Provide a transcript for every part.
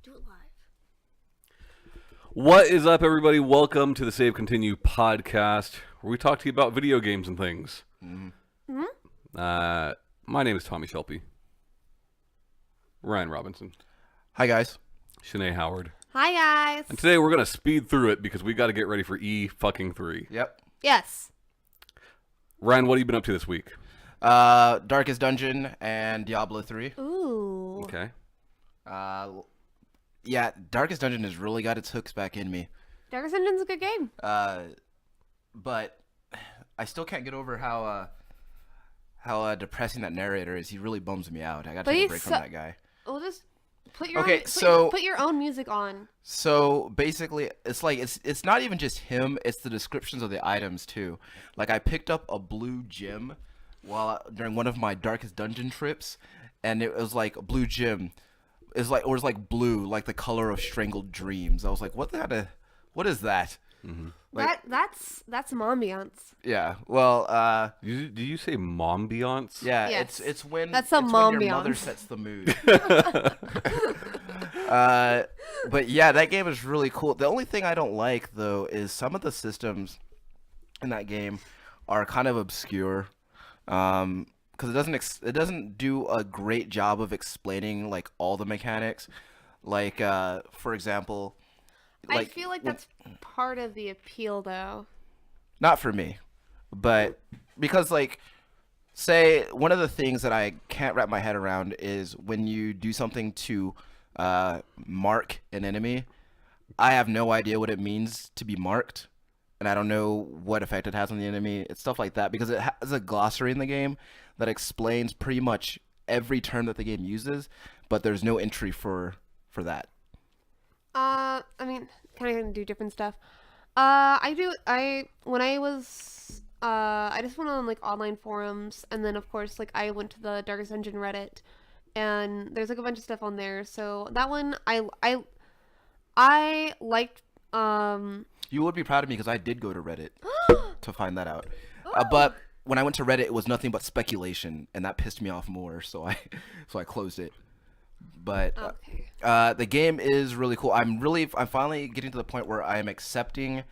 Do it live. What is up, everybody? Welcome to the Save Continue podcast, where we talk to you about video games and things. Mm-hmm. My name is Tommy Shelby. Ryan Robinson. Hi, guys. Shanae Howard. Hi, guys. And today we're going to speed through it because we got to get ready for E-fucking-3. Yep. Yes. Ryan, what have you been up to this week? Darkest Dungeon and Diablo 3. Ooh. Okay. Yeah, Darkest Dungeon has really got its hooks back in me. Darkest Dungeon's a good game. But I still can't get over how depressing that narrator is. He really bums me out. I got to take a break from that guy. We'll just put your put your own music on. So basically, it's like it's not even just him. It's the descriptions of the items too. Like I picked up a blue gem during one of my Darkest Dungeon trips, and it was like a blue gem. It was like blue, like the color of strangled dreams. I was like, what is that? Mm-hmm. Like, That's some ambiance. yeah. Well, Did you say mombiance? yeah. Yes. It's when That's some when your mother mombiance. sets the mood. But yeah, that game is really cool. The only thing I don't like though is some of the systems in that game are kind of obscure. Because it doesn't do a great job of explaining like all the mechanics. Like for example, I feel like that's part of the appeal, though. not for me, but because like say one of the things that I can't wrap my head around is when you do something to mark an enemy. I have no idea what it means to be marked, and I don't know what effect it has on the enemy. It's stuff like that because it has a glossary in the game that explains pretty much every term that the game uses, but there's no entry for that. I mean, kind of do different stuff. I just went on like online forums, and then of course like I went to the Darkest Dungeon Reddit, and there's like a bunch of stuff on there. So that one I liked. You would be proud of me because I did go to Reddit to find that out. But when I went to Reddit, it was nothing but speculation, and that pissed me off more. So I closed it. But Okay. the game is really cool. I'm finally getting to the point where I am accepting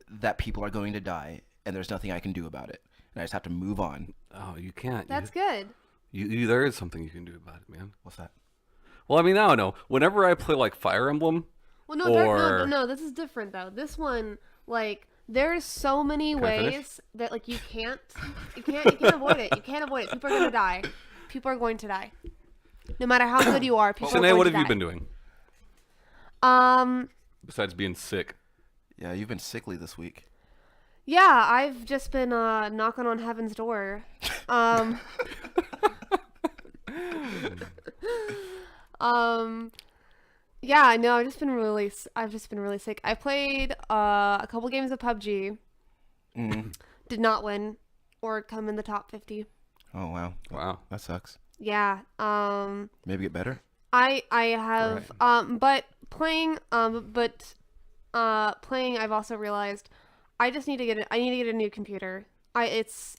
that people are going to die, and there's nothing I can do about it, and I just have to move on. Oh, you can't. That's good. There is something you can do about it, man. What's that? Well, I mean, I don't know. Whenever I play like Fire Emblem, Well, no, no, this is different though. This one, like, there's so many Can I finish? ways that like you can't avoid it. You can't avoid it. People are gonna die. People are going to die. No matter how good you are, people are Shanae, going what to have you die. been doing Um, besides being sick? Yeah, you've been sickly this week. yeah, I've just been knocking on heaven's door. Yeah, no, I've just been really sick. I played a couple games of PUBG. Mm-hmm. Did not win or come in the top 50. Oh wow. Wow. That sucks. Yeah. Maybe get better. I have but playing I've also realized I just need to get I need to get a new computer. Is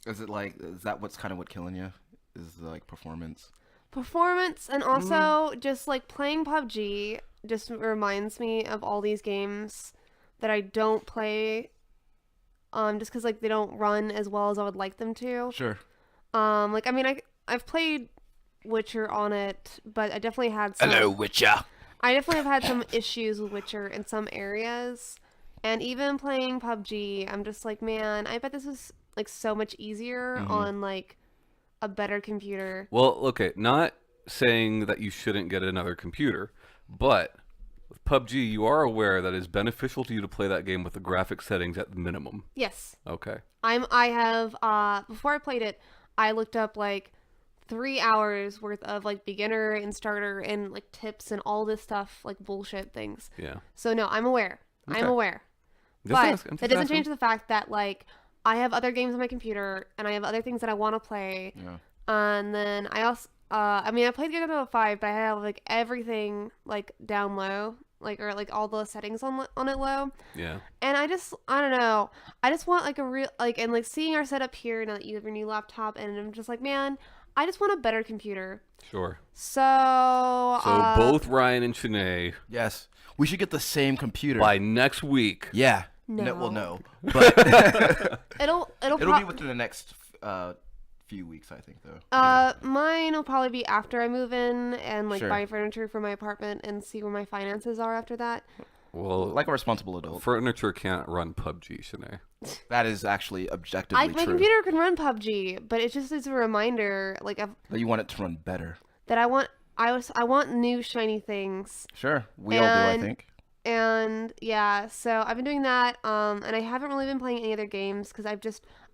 that what's kind of what killing you? Is the like performance? performance, and also just like playing PUBG just reminds me of all these games that I don't play just cuz like they don't run as well as I would like them to. Sure. Like I mean I've played Witcher on it, but I definitely had some Hello, Witcher. I definitely have had some issues with Witcher in some areas. And even playing PUBG, I'm just like, man, I bet this is like so much easier on like a better computer. Well, okay, not saying that you shouldn't get another computer, but with PUBG, you are aware that it's beneficial to you to play that game with the graphic settings at the minimum. Yes. Okay. I have before I played it, I looked up like 3 hours worth of like beginner and starter and like tips and all this stuff, like bullshit things. Yeah. So no, I'm aware. Okay. I'm aware. I'm That doesn't change the fact that like I have other games on my computer and I have other things that I want to play. Yeah. And then I also I mean I played Diablo 5, but I have like everything like down low, like or like all the settings on it low. Yeah. And I don't know. I just want like a real like and like seeing our setup here now that you have your new laptop, and I'm just like, man, I just want a better computer. Sure. So So both Ryan and Shanae Yes. We should get the same computer. by next week. Yeah. No. Well, no. But it'll it'll be within the next few weeks, I think, though. mine will probably be after I move in and like Sure. buy furniture for my apartment and see where my finances are after that. Well, Like a responsible adult. furniture can't run PUBG, Shanae. That is actually objectively My true. computer can run PUBG, but it just is a reminder, like But you want it to run better. that I want new shiny things. Sure. We all do, I And- think. And yeah, so I've been doing that, and I haven't really been playing any other games because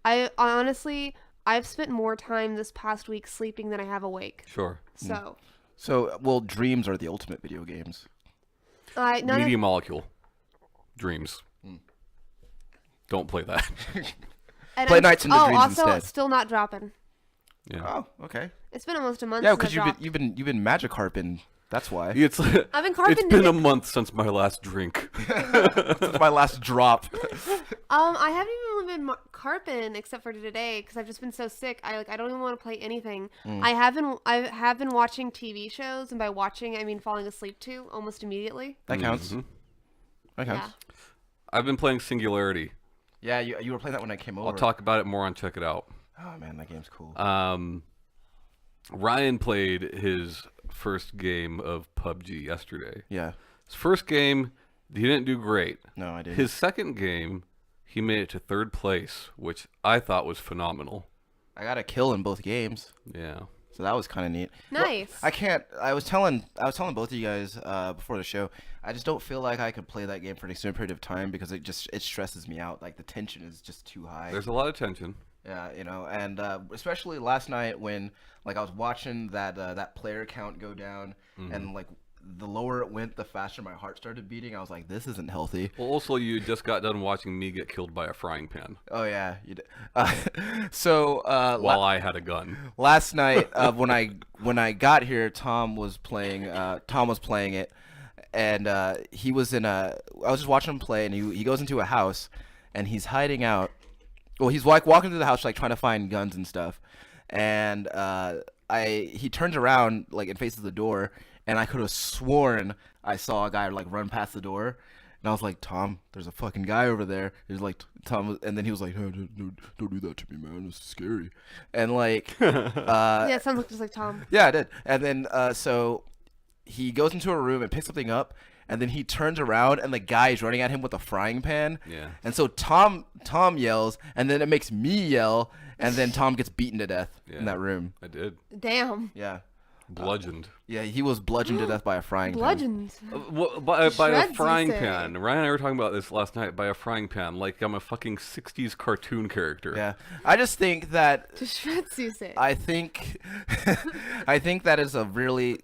I honestly, I've spent more time this past week sleeping than I have awake. Sure. So, So, well, dreams are the ultimate video games. none of- Media Molecule. Dreams. Don't play that. and Play I'm- Nights into Dreams also, instead. it's still not dropping. Yeah. Oh, okay. It's been almost a month. Yeah, since because I dropped. you've been magic harping. That's why. It's I've been carving it's been a it. month since my last drink. That's my last drop. I haven't even really been carping except for today because I've just been so sick. I don't even want to play anything. I have been watching TV shows, and by watching I mean falling asleep to almost immediately. That counts. Mhm. That Yeah. counts. I've been playing Singularity. Yeah, you were playing that when I came over. I'll talk about it more on Check It Out. Oh man, that game's cool. Ryan played his first game of PUBG yesterday. Yeah. His first game, he didn't do great. No, I didn't. His second game, he made it to third place, which I thought was phenomenal. I got a kill in both games, Yeah. so that was kind of neat. Nice. I can't. I was telling both of you guys before the show. I just don't feel like I could play that game for an extended period of time because it stresses me out. Like the tension is just too high. There's a lot of tension. Yeah, and especially last night when like I was watching that player count go down, and like the lower it went, the faster my heart started beating. I was like, this isn't healthy. Well, also, you just got done watching me get killed by a frying pan Oh yeah, you did. So while I had a gun. last night when I got here, Tom was playing it, and he was in a. I was just watching him play, and he goes into a house, and he's hiding out. Well, he's like walking through the house, like trying to find guns and stuff, and he turns around like and faces the door, and I could have sworn I saw a guy like run past the door, and I was like, Tom, there's a fucking guy over there. He's like, Tom, and then he was like, no, don't do that to me, man. It's scary, and like, yeah, it sounds just like Tom. yeah, I did, and then so he goes into a room and picks something up. And then he turns around, and the guy is running at him with a frying pan. Yeah. And so Tom yells, and then it makes me yell, and then Tom gets beaten to death Yeah. in that room. I did. Damn. Yeah. Bludgeoned. Yeah, he was bludgeoned to death by a frying pan. Bludgeons. By a Shreds, you frying say. pan. Ryan and I were talking about this last night. By a frying pan, like I'm a fucking 60s cartoon character. Yeah. I just think that To shreds, you say. I think that is a really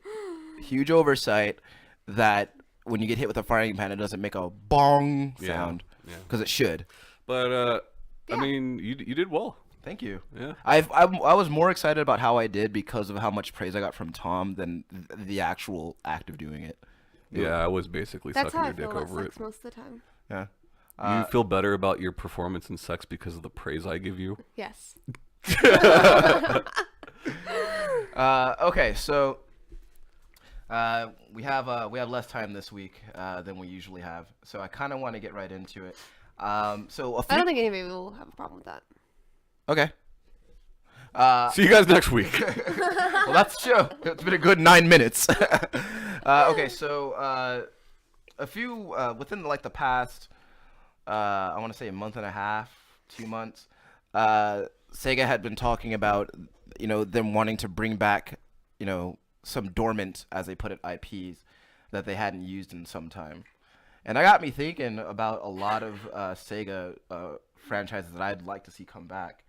huge oversight that when you get hit with a frying pan, it doesn't make a bong Yeah, sound yeah. because it should. But Yeah. I mean, you did well. Thank you. Yeah. I was more excited about how I did because of how much praise I got from Tom than the actual act of doing it. Yeah, I was basically That's sucking how I your feel dick about over it. sex most of the time. Yeah. You feel better about your performance in sex because of the praise I give you? Yes. Okay, so we have less time this week than we usually have, so I kind of want to get right into it. So a I few, don't think anybody will have a problem with that. okay. See you guys next week. Well, that's the show. It's been a good 9 minutes. Okay, so a few within like the past, I want to say a month and a half, 2 months, Sega had been talking about, them wanting to bring back, some dormant, as they put it, IPs that they hadn't used in some time. And that got me thinking about a lot of Sega franchises that I'd like to see come back.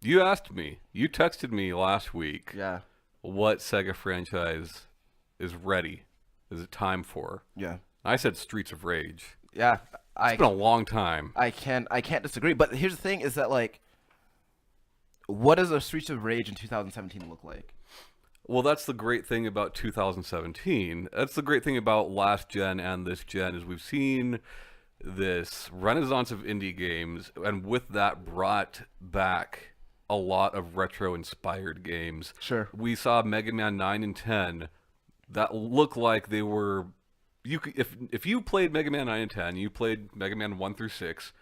You asked me. You texted me last week Yeah, what Sega franchise is ready. Is it time for? yeah, I said Streets of Rage. yeah. It's been a long time. I can't disagree. But here's the thing: is that like, what does a Streets of Rage in 2017 look like? Well, that's the great thing about 2017. That's the great thing about last gen and this gen is we've seen this renaissance of indie games, and with that brought back a lot of retro-inspired games. Sure. We saw Mega Man 9 and 10 that look like they were. If you played Mega Man 9 and 10, you played Mega Man 1 through 6,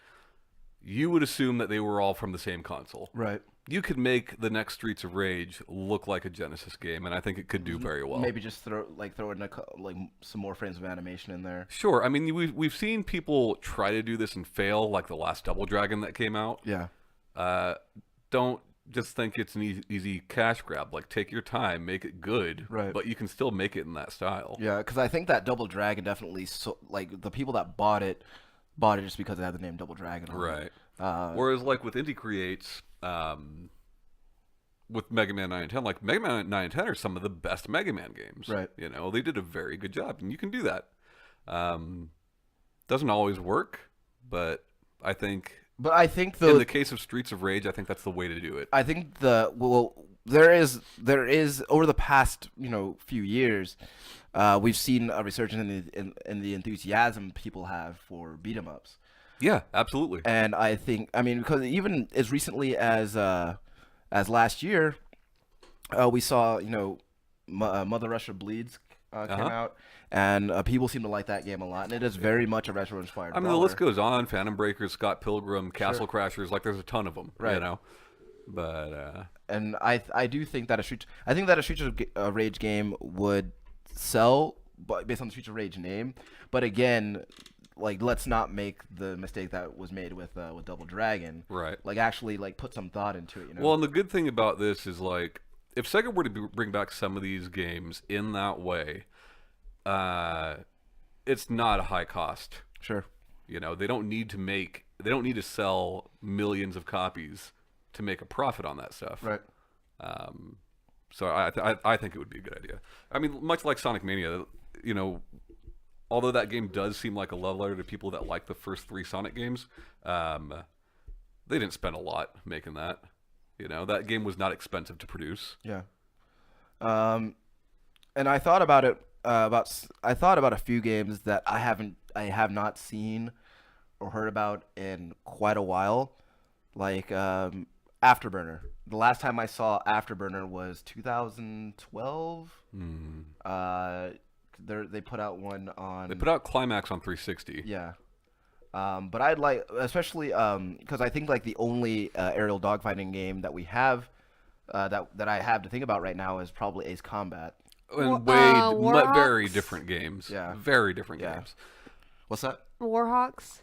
you would assume that they were all from the same console. Right. You could make the next Streets of Rage look like a Genesis game, and I think it could do very well. Maybe just throw in some more frames of animation in there. Sure. I mean, we've seen people try to do this and fail, like the last Double Dragon that came out. Yeah. Don't just think it's an easy cash grab. Like, take your time, make it good, Right. but you can still make it in that style. Yeah, because I think that Double Dragon definitely the people that bought it just because it had the name Double Dragon on it. Right. Whereas, like, with Indie Creates, with Mega Man 9 and 10, like, Mega Man 9 and 10 are some of the best Mega Man games. Right. You know, they did a very good job, and you can do that. Doesn't always work, but I think in the case of Streets of Rage, I think that's the way to do it. I think there is over the past few years, we've seen a resurgence in the enthusiasm people have for beat 'em ups. Yeah, absolutely. And I mean, because even as recently as last year, we saw Mother Russia Bleeds came out, and people seem to like that game a lot, and it is very much a retro inspired. I mean, the list goes on: Phantom Breakers, Scott Pilgrim, Castle Crashers. Like, there's a ton of them, right? You know, but and I do think that a Streets of Rage game would sell, but based on the Streets of Rage name. But again, like, let's not make the mistake that was made with Double Dragon. Right. Like, actually, like, put some thought into it. Well, and the good thing about this is, like, if Sega were to bring back some of these games in that way, it's not a high cost. Sure. You know, they don't need to sell millions of copies to make a profit on that stuff. Right. So I think it would be a good idea. I mean, much like Sonic Mania, although that game does seem like a love letter to people that like the first 3 Sonic games, they didn't spend a lot making that. That game was not expensive to produce. Yeah. And I thought about it. I thought about a few games that I have not seen or heard about in quite a while, like Afterburner. The last time I saw Afterburner was 2012. They put out one on. They put out Climax on 360. Yeah. But I'd like, especially because I think like the only aerial dogfighting game that we have that I have to think about right now is probably Ace Combat. And very different games. Yeah. Very different games. What's that? Warhawks.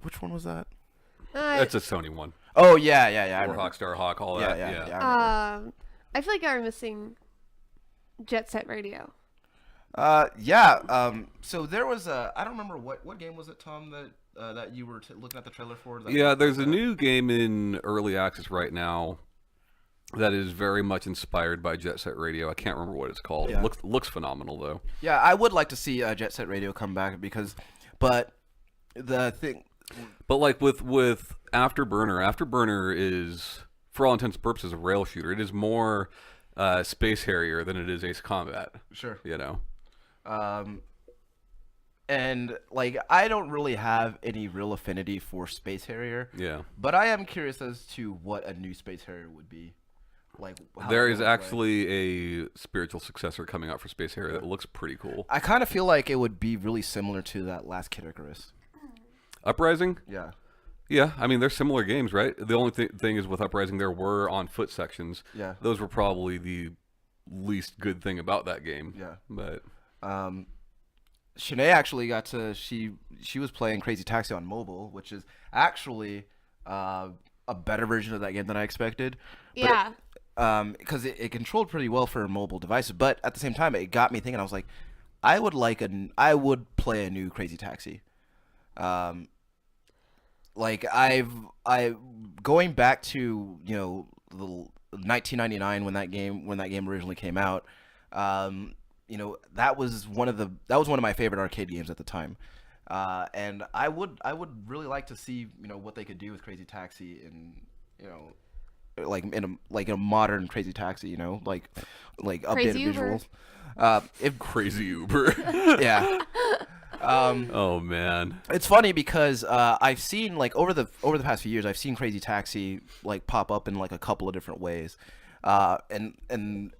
Which one was that? That's a Sony one. Oh yeah. Warhawk, Starhawk, all that. Yeah. I feel like I'm missing Jet Set Radio. So there was I don't remember what game was it, Tom, that you were looking at the trailer for? There's a new game in early access right now that is very much inspired by Jet Set Radio. I can't remember what it's called. Yeah. It looks phenomenal though. Yeah, I would like to see Jet Set Radio come back but the thing. But like with Afterburner is, for all intents and purposes, a rail shooter. It is more Space Harrier than it is Ace Combat. Sure. And like, I don't really have any real affinity for Space Harrier. Yeah. But I am curious as to what a new Space Harrier would be. Like, there is actually a spiritual successor coming out for Space Harrier that looks pretty cool. I kind of feel like it would be really similar to that last Kid Icarus. Uprising? Yeah. Yeah, I mean, they're similar games, right? The only thing is with Uprising, there were on-foot sections. Yeah. Those were probably the least good thing about that game. Yeah. But Shanae actually got to she was playing Crazy Taxi on mobile, which is actually a better version of that game than I expected. Yeah. Because it controlled pretty well for mobile devices, but at the same time, it got me thinking. I was like, I would play a new Crazy Taxi. Like going back to the 1999 when that game originally came out. That was one of my favorite arcade games at the time. And I would really like to see what they could do with Crazy Taxi in a modern Crazy Taxi, like updated Crazy visuals. Uber. If Crazy Uber. yeah. Oh man. It's funny because I've seen like over the past few years, I've seen Crazy Taxi like pop up in like a couple of different ways, and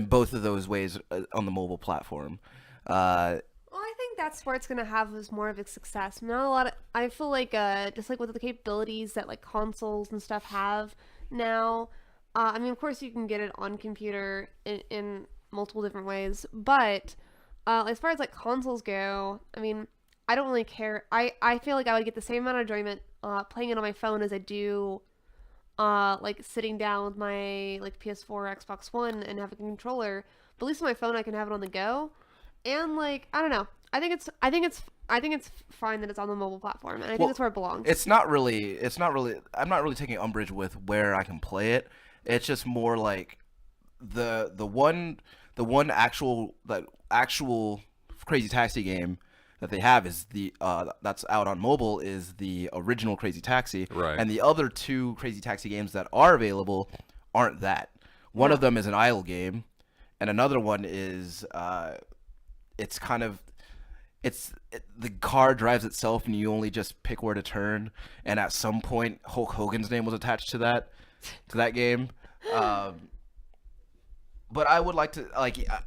both of those ways on the mobile platform. Well, I think that's where it's gonna have is more of a success. Not a lot of. I feel like just like with the capabilities that like consoles and stuff have now. I mean, of course, you can get it on computer in multiple different ways, but as far as like consoles go, I mean, I don't really care. I feel like I would get the same amount of enjoyment playing it on my phone as I do like sitting down with my like PS4 or Xbox One and having a controller. But at least on my phone, I can have it on the go. And like I don't know, I think it's fine that it's on the mobile platform, and I think that's where it belongs. It's not really. I'm not really taking umbrage with where I can play it. It's just more like the one actual Crazy Taxi game that they have is the that's out on mobile is the original Crazy Taxi, Right. and the other two Crazy Taxi games that are available aren't that. One of them is an idle game, and another one is the car drives itself and you only just pick where to turn, and at some point Hulk Hogan's name was attached to that game. But I would like to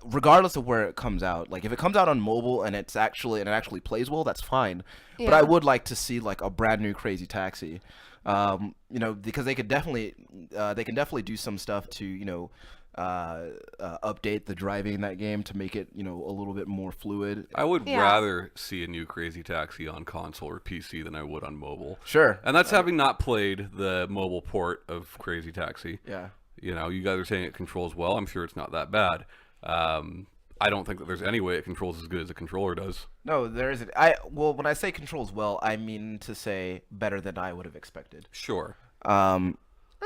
regardless of where it comes out, like if it comes out on mobile and it actually plays well, that's fine. But I would like to see like a brand new Crazy Taxi, because they can definitely do some stuff to update the driving in that game to make it a little bit more fluid. I would rather see a new Crazy Taxi on console or PC than I would on mobile. Sure. And that's having not played the mobile port of Crazy Taxi. Yeah. You guys are saying it controls well. I'm sure it's not that bad. I don't think that there's any way it controls as good as a controller does. No, there isn't. When I say controls well, I mean to say better than I would have expected. Sure. I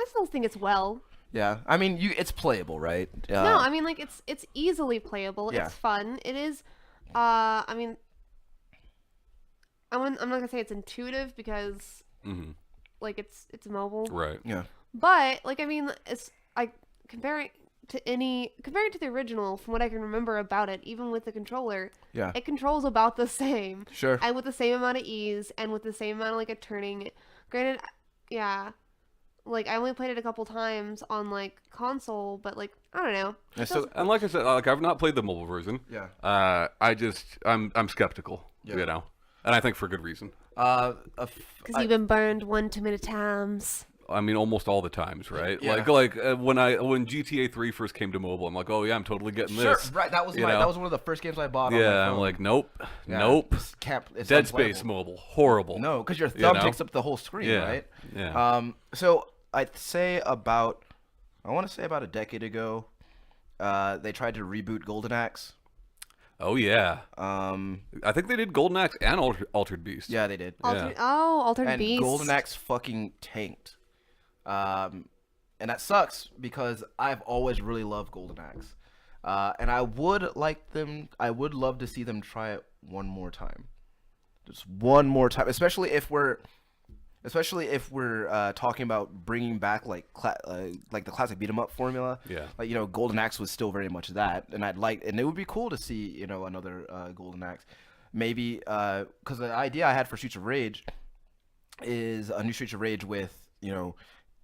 still think it's well. Yeah, I mean, it's playable, right? No, I mean like it's easily playable. Yeah. It's fun. It is. I mean, I'm not gonna say it's intuitive because like it's mobile. Right. Yeah. But like I mean, comparing to the original, from what I can remember about it, even with the controller, Yeah. it controls about the same. Sure. And with the same amount of ease and with the same amount of like a turning. Granted, yeah. Like I only played it a couple times on like console, but like I don't know. And like I said, like I've not played the mobile version. Yeah. I'm skeptical. Yeah. And I think for good reason. Because you've been burned one too many times. I mean, almost all the times, right? Yeah. Like when GTA 3 first came to mobile, I'm like, oh yeah, I'm totally getting this. Right. That was that was one of the first games I bought. Yeah, on my I'm phone. like, nope. It's Dead unplayable. Space mobile, horrible. No, because your thumb takes up the whole screen, Yeah. right? Yeah. So I want to say about a decade ago, they tried to reboot Golden Axe. Oh yeah. I think they did Golden Axe and Altered Beast. Yeah, they did. Altered Beast. And Golden Axe fucking tanked. And that sucks because I've always really loved Golden Axe. And I would love to see them try it one more time. Just one more time, especially if we're talking about bringing back like the classic beat 'em up formula. Yeah. Like Golden Axe was still very much that, and and it would be cool to see another Golden Axe, maybe because the idea I had for Streets of Rage is a new Streets of Rage with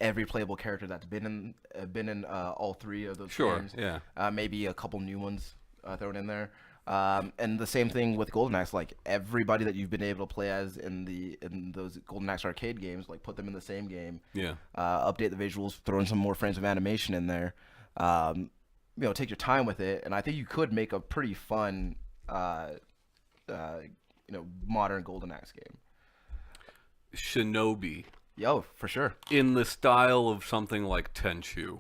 every playable character that's been in all three of those games. Yeah. Maybe a couple new ones thrown in there. And the same thing with Golden Axe, like everybody that you've been able to play as in those Golden Axe arcade games, like put them in the same game. Yeah. Update the visuals, throw in some more frames of animation in there. Take your time with it, and I think you could make a pretty fun, modern Golden Axe game. Shinobi. Yo, for sure. In the style of something like Tenchu.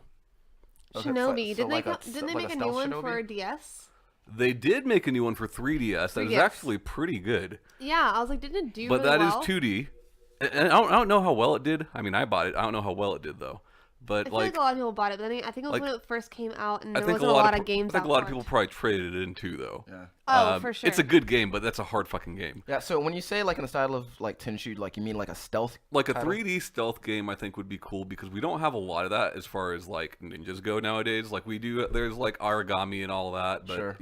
Shinobi. So Didn't they make a new one for DS? They did make a new one for 3DS that was 3DS. actually pretty good. Yeah, I was like, didn't it do But really that is well? 2D. And I don't know how well it did. I mean, I bought it. I don't know how well it did, though. But I feel like a lot of people bought it, but I think it was when it first came out, and I there think wasn't a lot of games I think out a lot for of people it. probably traded it in too, though. Yeah. Oh, for sure. It's a good game, but that's a hard fucking game. Yeah. So when you say like in the style of like Tenchu, like you mean like a stealth? Like a title? 3D stealth game, I think would be cool because we don't have a lot of that as far as like ninjas go nowadays. Like we do, there's like origami and all that, but Sure.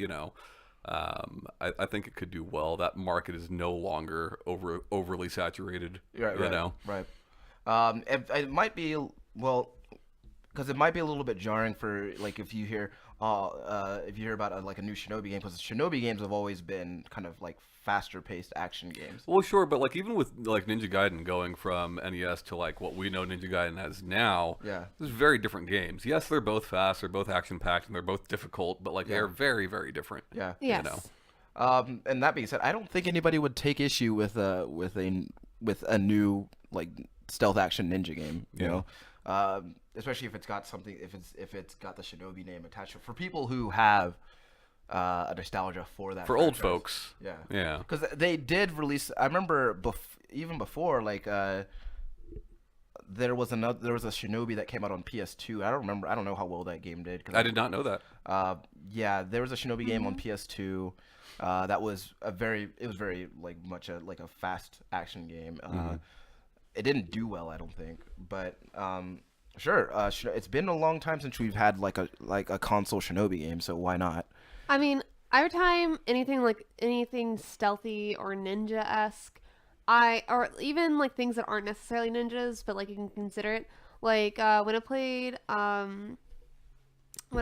I think it could do well. That market is no longer overly saturated. Right, you right, know? right. It might be well, because it might be a little bit jarring for like if you hear about like a new Shinobi game, because Shinobi games have always been kind of like faster paced action games. Well, sure, but like even with like Ninja Gaiden going from NES to like what we know Ninja Gaiden as now, Yeah. there's very different games. Yes, they're both fast, they're both action packed, and they're both difficult, but like they're very, very different. Yeah. Yes. You know? And that being said, I don't think anybody would take issue with a new like stealth action ninja game. You know, especially if it's got something, if it's got the Shinobi name attached to it. For people who have a nostalgia for that. For old franchise. folks. Yeah. Yeah. Because they did release. I remember even before like. There was a Shinobi that came out on PS2. I don't remember. I don't know how well that game did. I did not know that. Yeah, there was a Shinobi game on PS2. That was very like much like a fast action game. It didn't do well, I don't think, but sure. It's been a long time since we've had like a console Shinobi game, so why not? I mean, every time anything stealthy or ninja-esque, or even like things that aren't necessarily ninjas, but like you can consider it. Like when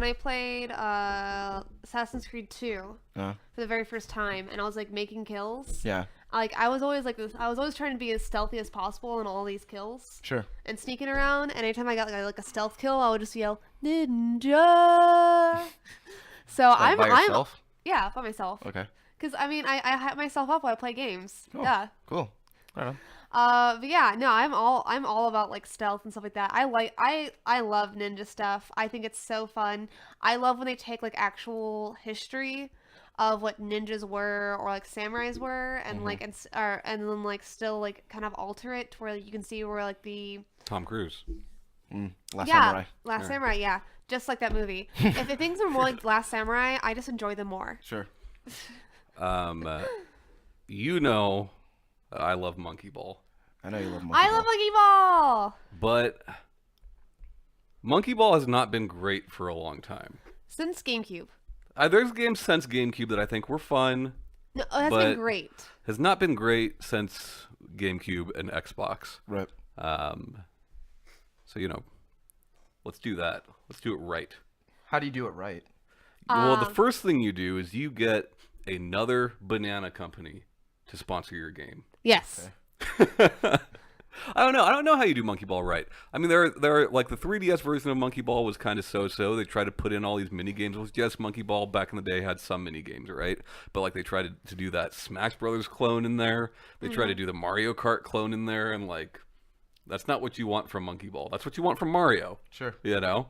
I played Assassin's Creed 2 for the very first time, and I was like making kills. Yeah. Like I was always like this. I was always trying to be as stealthy as possible in all these kills. Sure. And sneaking around, and anytime I got like a stealth kill, I would just yell ninja. So Like by yourself? Yeah, by myself. Okay. Because I mean, I hype myself up while I play games. Cool. Yeah. Cool. I don't know. But yeah, no, I'm all about like stealth and stuff like that. I love ninja stuff. I think it's so fun. I love when they take like actual history of what ninjas were or like samurais were, and like and then like still like kind of alter it to where you can see where like the Tom Cruise. Last Samurai. Last Samurai, yeah, just like that movie. If the things are more like Last Samurai, I just enjoy them more. Sure. You know, I love Monkey Ball. I know you love Monkey I Ball. love Monkey Ball. But Monkey Ball has not been great for a long time. Since GameCube. There's games since GameCube that I think were fun. No, it has but been great. Has not been great since GameCube and Xbox. Right. So, you know, let's do that. Let's do it right. How do you do it right? Well, the first thing you do is you get another banana company to sponsor your game. Yes. Okay. I don't know how you do Monkey Ball right. I mean, there are like the 3DS version of Monkey Ball was kind of so-so. They tried to put in all these mini games. It was just Monkey Ball back in the day had some mini games, right? But like they tried to do that Smash Brothers clone in there. They tried to do the Mario Kart clone in there, and like that's not what you want from Monkey Ball. That's what you want from Mario. Sure. You know.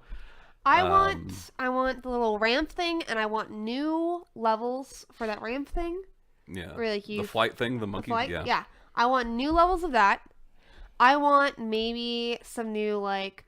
I want the little ramp thing, and I want new levels for that ramp thing. Yeah. Where, like, the flight thing, the monkey. Yeah. I want new levels of that. I want maybe some new like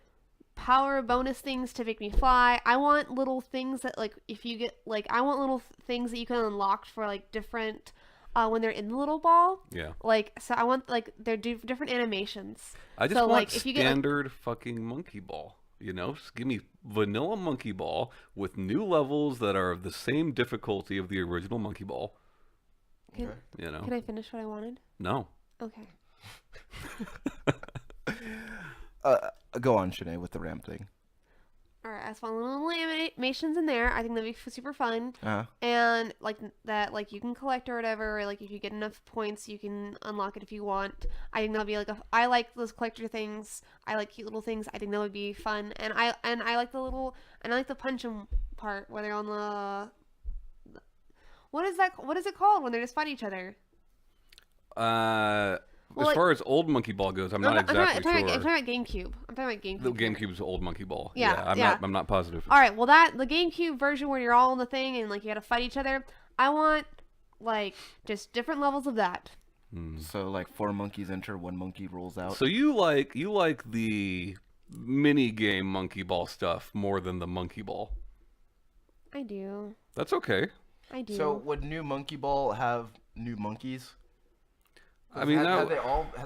power bonus things to make me fly. I want little things that like if you get like I want little things that you can unlock for like different when they're in the little ball. Yeah. Like so I want like they're different animations. I just so, want like, if you get, standard fucking Monkey Ball. You know, just give me vanilla Monkey Ball with new levels that are of the same difficulty of the original Monkey Ball. Can I finish what I wanted? No. Okay. Go on, Shanae, with the ramp thing. Alright, I just want little animations in there. I think that'd be super fun. Uh-huh. And like that, like you can collect or whatever. Or, like if you get enough points, you can unlock it if you want. I think that'll be like I like those collector things. I like cute little things. I think that would be fun. And I like the punch 'em part where they're on the. What is that? What is it called when they just fight each other? As far as old Monkey Ball goes, I'm not exactly sure. I'm talking about GameCube. I'm talking about GameCube. The GameCube's old Monkey Ball. Yeah. I'm not positive. All right. Well, the GameCube version where you're all on the thing and like you got to fight each other. I want like just different levels of that. So like 4 monkeys enter, 1 monkey rolls out. So you like the mini game Monkey Ball stuff more than the Monkey Ball. I do. That's okay. I do. So would new Monkey Ball have new monkeys? I mean, has it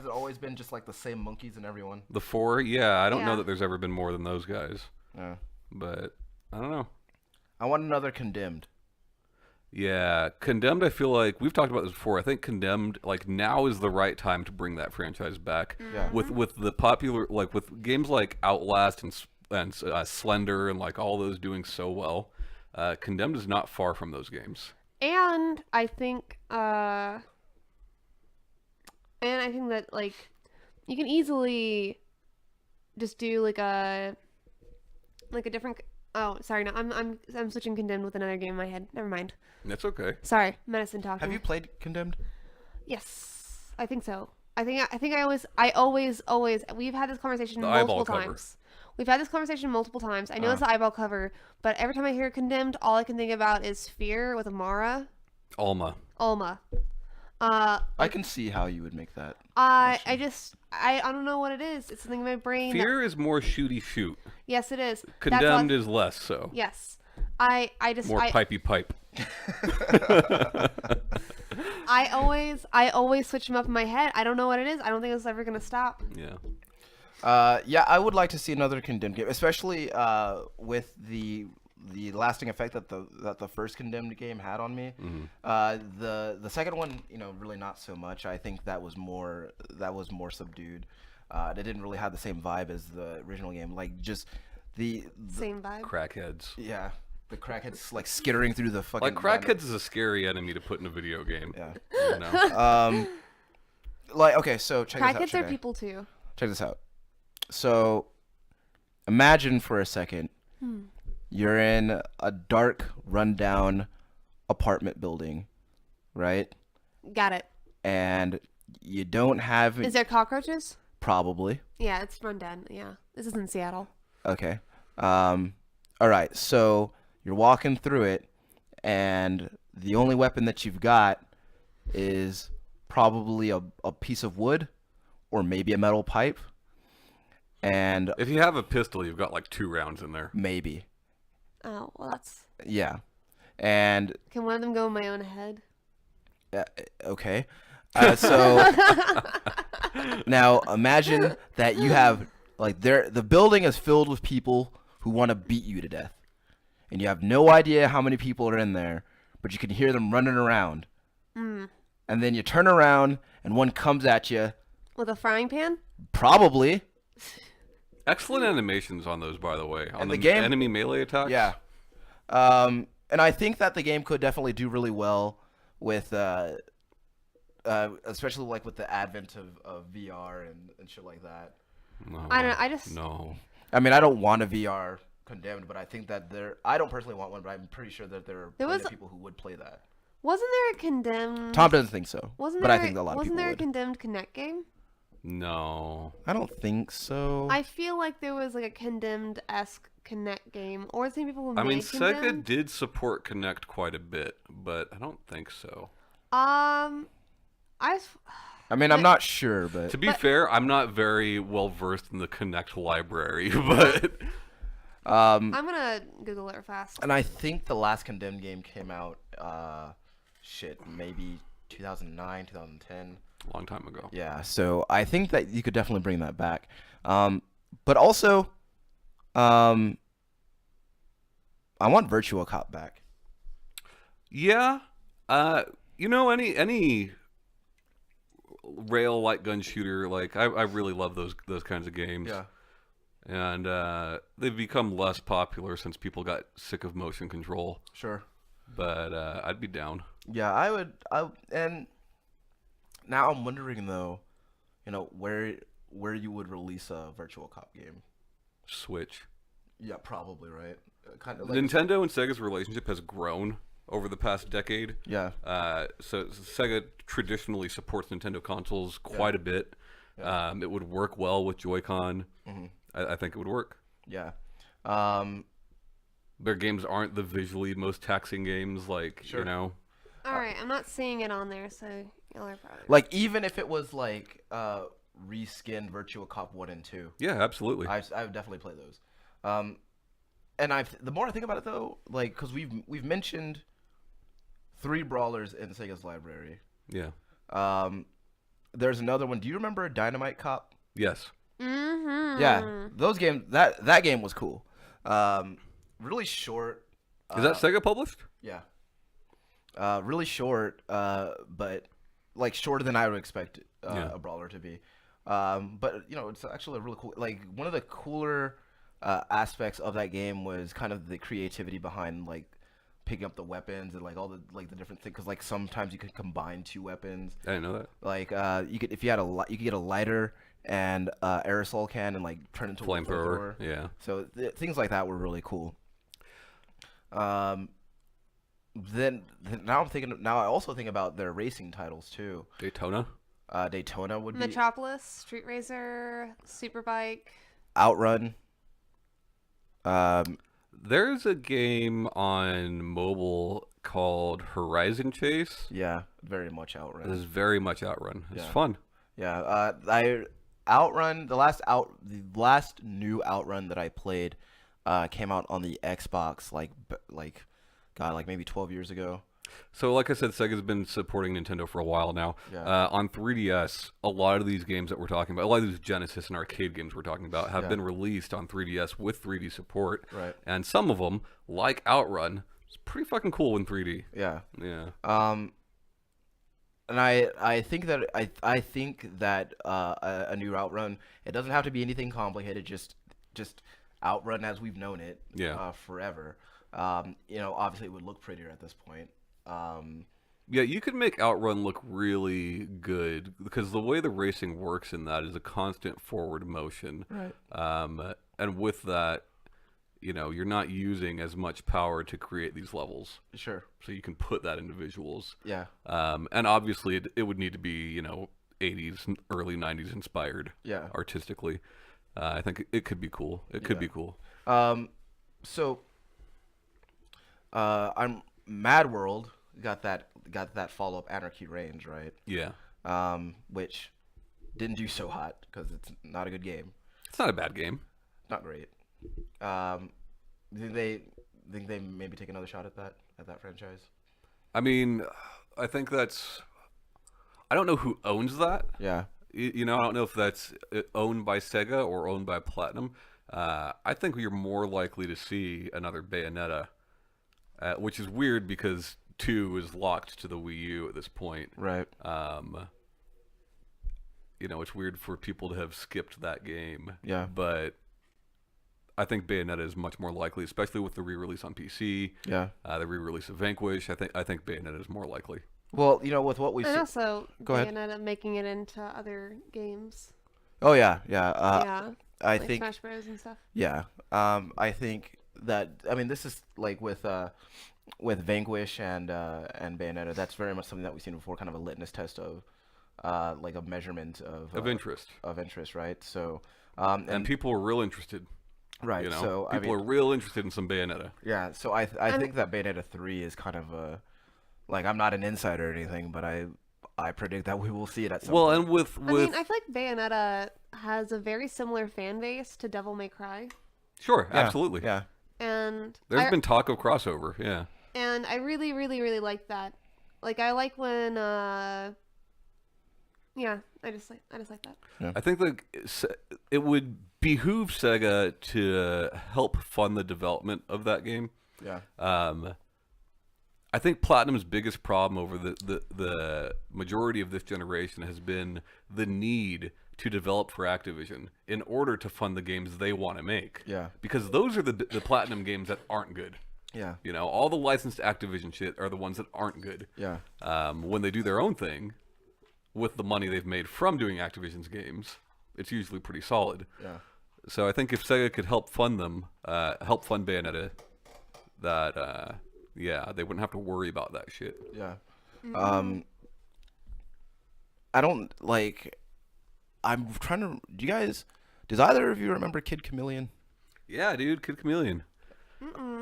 always been just like the same monkeys in everyone? The 4, yeah. I don't know Yeah. that there's ever been more than those guys, Yeah. but I don't know. I want another Condemned. Yeah, Condemned, I feel like we've talked about this before. I think Condemned, like now is the right time to bring that franchise back. Yeah. With the popular, like with games like Outlast and Slender and like all those doing so well. Condemned is not far from those games. And I think that like you can easily just do like a different. Oh, sorry. No, I'm switching Condemned with another game in my head. Never mind. That's okay. Sorry, medicine talking. Have you played Condemned? Yes, I think so. I think we've had this conversation The multiple eyeball cover. times. We've had this conversation multiple times. I know it's the eyeball cover, but every time I hear Condemned, all I can think about is Fear with Amara. Alma. I can see how you would make that. I don't know what it is. It's something in my brain. Fear is more shooty shoot. Yes, it is. Condemned is less so. Yes. I just More pipey pipe. I always switch them up in my head. I don't know what it is. I don't think it's ever gonna stop. Yeah. Yeah, I would like to see another Condemned game, especially with the lasting effect that the first Condemned game had on me. The second one, really not so much. I think that was more subdued. It didn't really have the same vibe as the original game. Like just the Same vibe. Crackheads. yeah, the crackheads like skittering through the fucking. Like crackheads is a scary enemy to put in a video game. Yeah. You know? Like okay, so check this out. Crackheads are Shay. people too. Check this out. So, imagine for a second, you're in a dark, rundown apartment building, right? Got it. And you don't have Is there cockroaches? probably. Yeah, it's run down. Yeah, this is in Seattle. Okay. All right. So you're walking through it, and the only weapon that you've got is probably a piece of wood, or maybe a metal pipe, and If you have a pistol, you've got like 2 rounds in there. maybe Oh well, that's. yeah, and Can one of them go in my own head? okay. So now imagine that you have like the building is filled with people who want to beat you to death, and you have no idea how many people are in there, but you can hear them running around. And then you turn around and one comes at you, With a frying pan? probably. Excellent animations on those, by the way. On And the game- enemy melee attacks. Yeah. And I think that the game could definitely do really well with, especially like with the advent of VR and shit like that. No, I don't know, I just- No. I mean, I don't want a VR Condemned, but I think that I don't personally want one, but I'm pretty sure that there are plenty of people who would play that. Wasn't there a Condemned? Tom doesn't think so, Wasn't but there? I think that a lot of Wasn't people there a would. Condemned Connect game? No. I don't think so. I feel like there was like a Condemned-esque Connect game, or the same people who I mean, made Sega Condemned. did support Connect quite a bit, but I don't think so. I s- I mean, I'm not sure, but To be fair, I'm not very well versed in the Connect library, but I'm gonna Google it fast. and I think the last Condemned game came out, maybe 2009, 2010. a long time ago. Yeah, so I think that you could definitely bring that back. But also, I want Virtua Cop back. Yeah. Any rail light gun shooter, like I really love those kinds of games. Yeah. And they've become less popular since people got sick of motion control. Sure. But I'd be down. Yeah, I would. And now I'm wondering though, where you would release a Virtual Cop game. Switch. Yeah, probably right. Kind of Nintendo and Sega's relationship has grown over the past decade. Yeah. So Sega traditionally supports Nintendo consoles quite a bit. Yeah. It would work well with Joy-Con. Mm-hmm. I think it would work. Yeah. Their games aren't the visually most taxing games, like, Sure. All right, I'm not seeing it on there, so y'all are probably. Like even if it was like reskinned Virtua Cop 1 and 2. Yeah, absolutely. I would definitely play those. And the more I think about it though, like because we've mentioned 3 brawlers in Sega's library. Yeah. There's another one. Do you remember Dynamite Cop? Yes. Mm-hmm. Yeah, those games. That game was cool. Really short. Is that Sega published? Yeah. Really short, but like shorter than I would expect Yeah. a brawler to be. But it's actually a really cool. Like one of the cooler aspects of that game was kind of the creativity behind like picking up the weapons and like all the different things. Because like sometimes you could combine two weapons. I didn't know that. Like you could if you had you could get a lighter and aerosol can and like turn into a Flamethrower. flamethrower. Yeah. So things like that were really cool. Then now I'm thinking. Now I also think about their racing titles too. Daytona. Daytona would be Metropolis, Street Racer, Superbike. Outrun. There's a game on mobile called Horizon Chase. Yeah, very much It Outrun. is very much Outrun. It's Yeah. fun. Yeah, I Outrun the last new Outrun that I played came out on the Xbox like maybe 12 years ago. So, like I said, Sega's been supporting Nintendo for a while now. Yeah. On 3DS, a lot of these games that we're talking about, a lot of these Genesis and arcade games we're talking about, have Yeah. been released on 3DS with 3D support. Right. And some of them, like Outrun, it's pretty fucking cool in 3D. Yeah. Yeah. And I think that I think that a new Outrun, it doesn't have to be anything complicated, just Outrun as we've known it Yeah. forever. Obviously it would look prettier at this point. Yeah, you could make Outrun look really good because the way the racing works in that is a constant forward motion. Right. And with that, you're not using as much power to create these levels. Sure. So you can put that into visuals. Yeah. And obviously it would need to be, 80s, early 90s inspired Yeah. artistically. I think it could be cool. It could be cool. So I'm Mad World got that follow up Anarchy Reigns, right? Yeah. Which didn't do so hot because it's not a good game. It's not a bad game. Not great. Think they maybe take another shot at that franchise? I mean, I think I don't know who owns that. Yeah. I don't know if that's owned by Sega or owned by Platinum. I think you're more likely to see another Bayonetta, which is weird because 2 is locked to the Wii U at this point. Right. It's weird for people to have skipped that game. Yeah. But I think Bayonetta is much more likely, especially with the re-release on PC. Yeah. The re-release of Vanquish. I think Bayonetta is more likely. Well, with what we And see. also, Go ahead. Bayonetta making it into other games. Oh yeah. Yeah. I Like think. Smash Bros. And stuff. Yeah. I think that this is like with Vanquish and Bayonetta. That's very much something that we've seen before, kind of a litmus test of like a measurement Of interest. of interest, right? So And people are real interested. right. So people are real interested in some Bayonetta. yeah. So I think that Bayonetta 3 is kind of a like I'm not an insider or anything, but I predict that we will see it at some Well, point. and with I mean, I feel like Bayonetta has a very similar fan base to Devil May Cry. sure, Yeah, absolutely. Yeah. And There's been talk of crossover. Yeah. And I really, really, really like that. Like I like when yeah, I just like that. I think that it would behoove Sega to help fund the development of that game. Yeah. I think Platinum's biggest problem over the majority of this generation has been the need to develop for Activision in order to fund the games they want to make. Yeah. Because those are the Platinum games that aren't good. Yeah. All the licensed Activision shit are the ones that aren't good. Yeah. When they do their own thing, with the money they've made from doing Activision's games, it's usually pretty solid. Yeah. So I think if Sega could help fund them, help fund Bayonetta, that they wouldn't have to worry about that shit. Yeah. I don't like. I'm trying to. Does either of you remember Kid Chameleon? Yeah, dude, Kid Chameleon.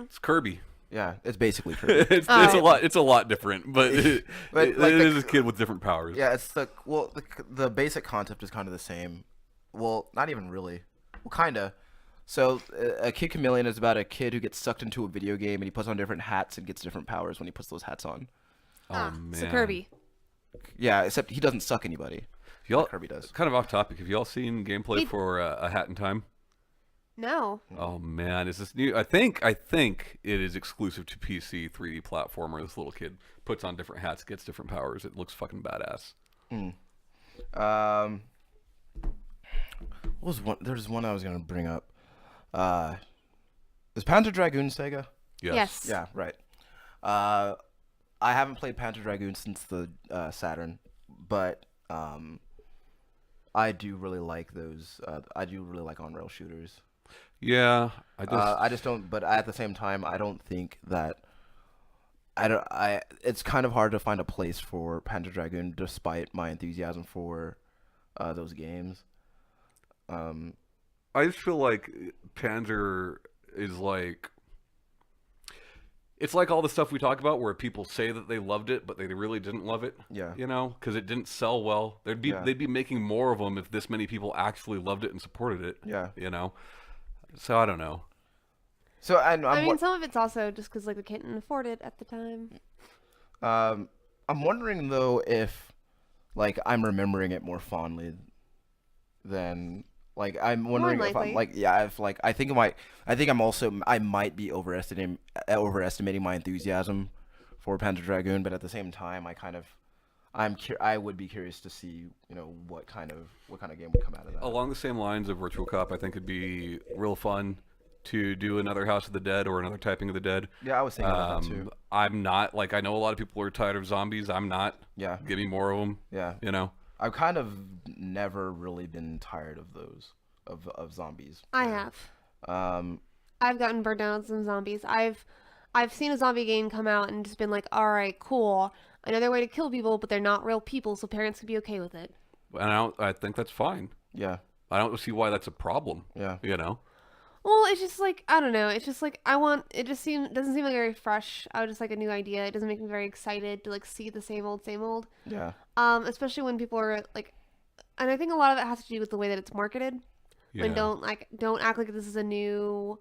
It's Kirby. Yeah, it's basically Kirby. It's a lot different, but it like is a kid with different powers. Yeah, it's the basic concept is kind of the same. Well, not even really. Well, kinda. So, a Kid Chameleon is about a kid who gets sucked into a video game and he puts on different hats and gets different powers when he puts those hats on. Oh man. So Kirby. Yeah, except he doesn't suck anybody. Y'all, Like Kirby does. Kind of off topic. Have y'all seen gameplay for A Hat in Time? No. Oh man, is this new? I think it is exclusive to PC 3D platformer. This little kid puts on different hats, gets different powers. It looks fucking badass. What was one? There's one I was gonna bring up. Is Panzer Dragoon Sega? Yes. Yeah, right. I haven't played Panzer Dragoon since the Saturn, but I do really like those. I do really like on-rail shooters. Yeah, I just don't. But at the same time, I don't think that. I don't. It's kind of hard to find a place for Panzer Dragoon, despite my enthusiasm for those games. I just feel like Panzer is like. It's like all the stuff we talk about where people say that they loved it, but they really didn't love it. Yeah. You know, because it didn't sell well. They'd be making more of them if this many people actually loved it and supported it. Yeah. You know, so I don't know. So I mean, some of it's also just because like we couldn't afford it at the time. I'm wondering though if, like, I'm remembering it more fondly than. Like, I'm wondering if I'm like, yeah, if like I think I might be overestimating my enthusiasm for Panzer Dragoon, but at the same time, I would be curious to see, you know, what kind of game would come out of that. Along the same lines of Virtual Cop, I think it'd be real fun to do another House of the Dead or another Typing of the Dead. Yeah, I was thinking about that too. I'm not like I know a lot of people are tired of zombies. I'm not. Yeah. Give me more of them. Yeah. You know. I've kind of never really been tired of those of zombies. I have. I've gotten burned down on some zombies. I've seen a zombie game come out and just been like, all right, cool. Another way to kill people, but they're not real people, so parents could be okay with it. And I think that's fine. Yeah. I don't see why that's a problem. Yeah. You know. Well, it's just like, I don't know. It's just like it doesn't seem like very fresh. I would just like a new idea. It doesn't make me very excited to like see the same old. Yeah. Especially when people are like, and I think a lot of it has to do with the way that it's marketed. Yeah. And don't act like this is a new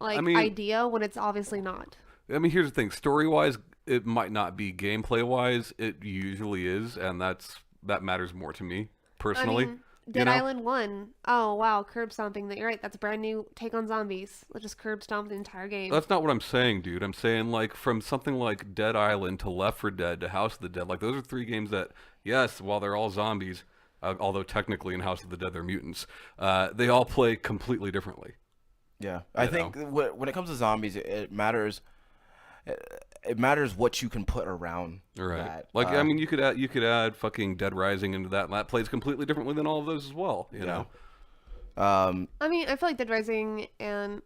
idea when it's obviously not. I mean, here's the thing. Story-wise, it might not be. Gameplay-wise, it usually is, and that matters more to me personally. I mean, Dead Island 1. Oh, wow, curb stomping. You're right. That's a brand new take on zombies. Let's just curb stomp the entire game. That's not what I'm saying, dude. I'm saying, like, from something like Dead Island to Left 4 Dead to House of the Dead, like, those are 3 games that, yes, while they're all zombies, although technically in House of the Dead they're mutants, they all play completely differently. Yeah. I think when it comes to zombies, it matters. It matters what you can put around that. Like, I mean, you could add fucking Dead Rising into that, and that plays completely differently than all of those as well. You know. I mean, I feel like Dead Rising and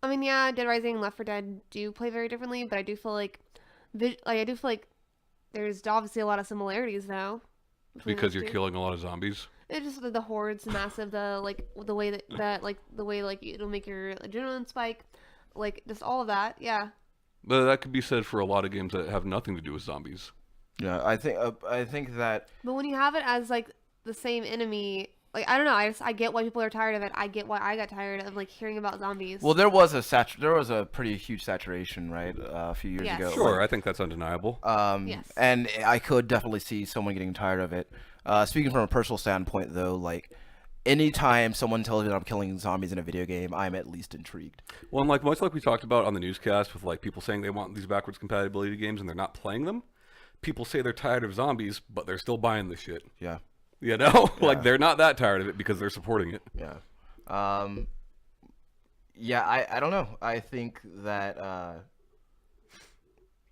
Dead Rising and Left 4 Dead do play very differently, but I do feel like there's obviously a lot of similarities though. Because you're killing a lot of zombies. It's just the horde's massive. The way that it'll make your adrenaline spike, like just all of that. Yeah. But that could be said for a lot of games that have nothing to do with zombies. Yeah, I think that. But when you have it as like the same enemy, like I don't know, I get why people are tired of it. I get why I got tired of like hearing about zombies. Well, there was a pretty huge saturation, right, a few years ago. Sure, I think that's undeniable. Yes. And I could definitely see someone getting tired of it. Speaking from a personal standpoint, though, like anytime someone tells me that I'm killing zombies in a video game, I'm at least intrigued. Well, and like much like we talked about on the newscast with like people saying they want these backwards compatibility games and they're not playing them. People say they're tired of zombies, but they're still buying the shit. Yeah. You know, like they're not that tired of it because they're supporting it. Yeah. I don't know. I think that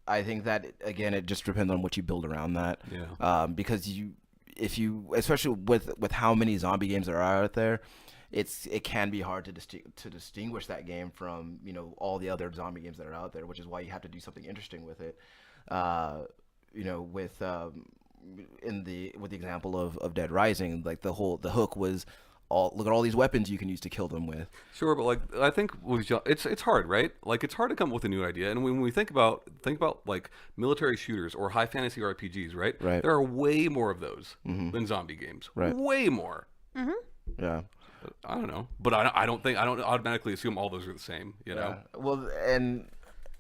again, it just depends on what you build around that. Yeah. Because especially with how many zombie games there are out there, it can be hard to distinguish that game from, you know, all the other zombie games that are out there, which is why you have to do something interesting with it. You know, with the example of Dead Rising, like the hook was look at all these weapons you can use to kill them with. Sure, but like I think it's hard, right? Like it's hard to come up with a new idea. And when we think about like military shooters or high fantasy RPGs, right? Right. There are way more of those than zombie games. Right. Way more. Mm-hmm. Yeah. I don't know, but I don't automatically assume all those are the same. You know. Well,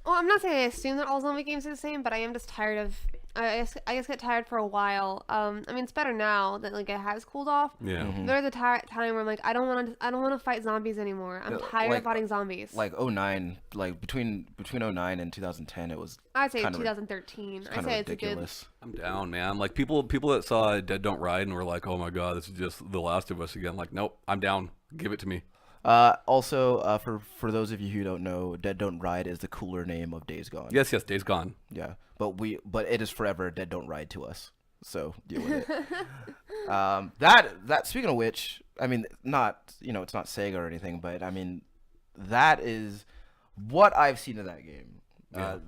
I'm not saying I assume that all zombie games are the same, but I am just tired of I guess get tired for a while. I mean, it's better now that like it has cooled off. Yeah. There's a time where I'm like, I don't want to fight zombies anymore. I'm tired of fighting zombies. Like '09, like between '09 and 2010, it was. I'd say kinda 2013. Kind I'd of say ridiculous. I'm down, man. Like people that saw Dead Don't Ride and were like, "Oh my god, this is just The Last of Us again." Like, nope, I'm down. Give it to me. Also, for those of you who don't know, Dead Don't Ride is the cooler name of Days Gone. Yes, Days Gone. Yeah, but it is forever Dead Don't Ride to us. So deal with it. That speaking of which, I mean, it's not Sega or anything, but I mean, that is what I've seen of that game. Yeah.